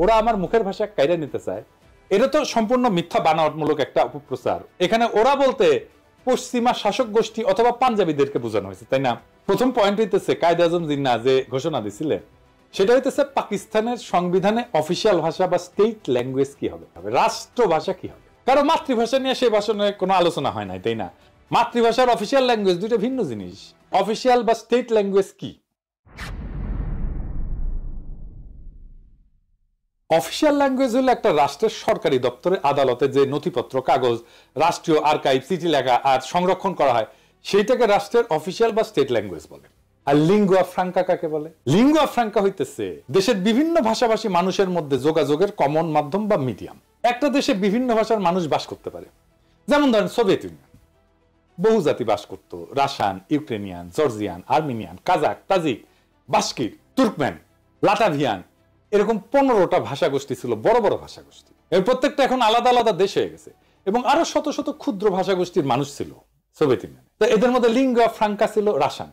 ওরা আমার মুখের ভাষা কাইরা নিতে চায়, এটা তো সম্পূর্ণ মিথ্যা বানাওয়াটমূলক একটা অপপ্রচার। এখানে ওরা বলতে পশ্চিমা শাসক গোষ্ঠী অথবা পাঞ্জাবিদেরকে বোঝানো হয়েছে, তাই না? প্রথম পয়েন্ট হইতেছে কায়েদ আজম জিন্নাহ যে ঘোষণা দিছিলেন সেটা হইতেছে পাকিস্তানের সংবিধানে অফিসিয়াল ভাষা বা স্টেট ল্যাঙ্গুয়েজ কি হবে, রাষ্ট্রভাষা কি হবে। কারণ মাতৃভাষা নিয়ে সেই ভাষণে কোনো আলোচনা হয় নাই, তাই না? মাতৃভাষার অফিসিয়াল ল্যাঙ্গুয়েজ দুটো ভিন্ন জিনিস। অফিসিয়াল বা স্টেট ল্যাঙ্গুয়েজ কি? অফিসিয়াল ল্যাঙ্গুয়েজ হলো একটা রাষ্ট্রের সরকারি দপ্তরে আদালতে যে নথিপত্র, কাগজ, রাষ্ট্রীয় আর্কাইভ, চিঠি লেখা আর সংরক্ষণ করা হয় সেইটাকে রাষ্ট্রের অফিসিয়াল বা স্টেট ল্যাঙ্গুয়েজ বলে। আর লিঙ্গুয়া ফ্রাঙ্কা কাকে বলে? লিঙ্গুয়া ফ্রাঙ্কা হইতেছে দেশের বিভিন্ন ভাষাভাষী মানুষের মধ্যে যোগাযোগের কমন মাধ্যম বা মিডিয়াম। একটা দেশে বিভিন্ন ভাষার মানুষ বাস করতে পারে, যেমন ধরেন সোভিয়েত ইউনিয়ন, বহুজাতি বাস করত, Russian, Ukrainian, Georgian, Armenian, Kazakh, Tajik, Bashkir, Turkmen, Latvian, এরকম 15টা ভাষা গোষ্ঠী ছিল, বড় বড় ভাষা গোষ্ঠী। এর প্রত্যেকটা এখন আলাদা আলাদা দেশ হয়ে গেছে এবং আরো শত শত ক্ষুদ্র ভাষা গোষ্ঠীর মানুষ ছিল সোভিয়েত ইউনিয়নে। তো এদের মধ্যে লিঙ্গুয়া ফ্রাঙ্কা ছিল রাশিয়ান,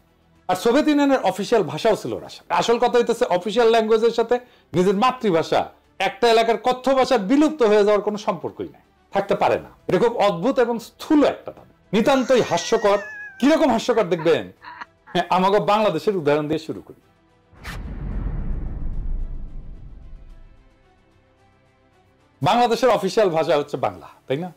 আর সোভিয়েত ইউনিয়নের অফিসিয়াল ভাষাও ছিল রাশিয়ান। আসল কথা হইতেছে অফিসিয়াল ল্যাঙ্গুয়েজের সাথে নিজের মাতৃভাষা, একটা এলাকার কথ্য ভাষা বিলুপ্ত হয়ে যাওয়ার কোনো সম্পর্কই নাই, থাকতে পারে না। এটা খুব অদ্ভুত এবং স্থূল একটা দাবি, নিতান্তই হাস্যকর। কিরকম হাস্যকর দেখবেন, আমাকে বাংলাদেশের উদাহরণ দিয়ে শুরু করি। বাংলাদেশের অফিসিয়াল ভাষা হচ্ছে বাংলা, তাই না?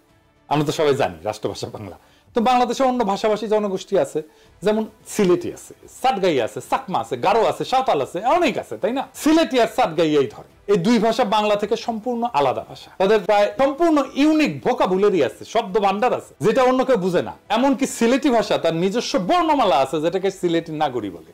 আমরা তো সবাই জানি রাষ্ট্রভাষা বাংলা। তো বাংলাদেশে অন্য ভাষাভাষী জনগোষ্ঠী আছে, যেমন সিলেটি আছে, সাতগাই আছে, চাকমা আছে, গারো আছে, সাঁওতাল আছে, অনেক আছে, তাই না? সিলেটি আর সাতগাই এই ধরে এই দুই ভাষা বাংলা থেকে সম্পূর্ণ আলাদা ভাষা। তাদের প্রায় সম্পূর্ণ ইউনিক ভোকাবুলারি আছে, শব্দ ভান্ডার আছে, যেটা অন্য কেউ বুঝে না। এমনকি সিলেটি ভাষা তার নিজস্ব বর্ণমালা আছে, যেটাকে সিলেটি নাগরী বলে।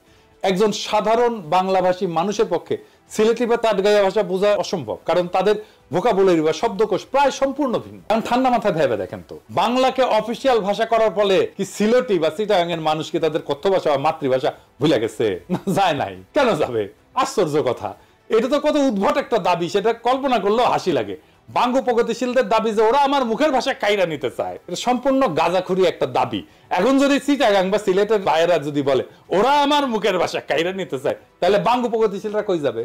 একজন সাধারণ বাংলাভাষী মানুষের পক্ষে সিলেটি বা তাটগাইয়া ভাষা বোঝা অসম্ভব, কারণ তাদের ভোকাবুলারি বা শব্দকোষ প্রায় সম্পূর্ণ ভিন্ন। কারণ ঠান্ডা মাথায় ভেবে দেখেন তো, বাংলাকে অফিসিয়াল ভাষা করার ফলে কি সিলেটি বা চিটাগাং এর মানুষ কি তাদের কথ্য ভাষা বা মাতৃভাষা ভুলে গেছে? না, যায় নাই। কেন যাবে? আশ্চর্য কথা। এটা তো কত উদ্ভট একটা দাবি, সেটা কল্পনা করলেও হাসি লাগে। বাঙ্গু প্রগতিশীলদের দাবি যে ওরা আমার মুখের ভাষা কাইরা নিতে চায়, এটা সম্পূর্ণ গাঁজাখুরি একটা দাবি। এখন যদি চিটাগাং বা সিলেটের ভাইয়েরা যদি বলে ওরা আমার মুখের ভাষা কাইরা নিতে চায়, তাহলে বাঙ্গু প্রগতিশীলরা কই যাবে?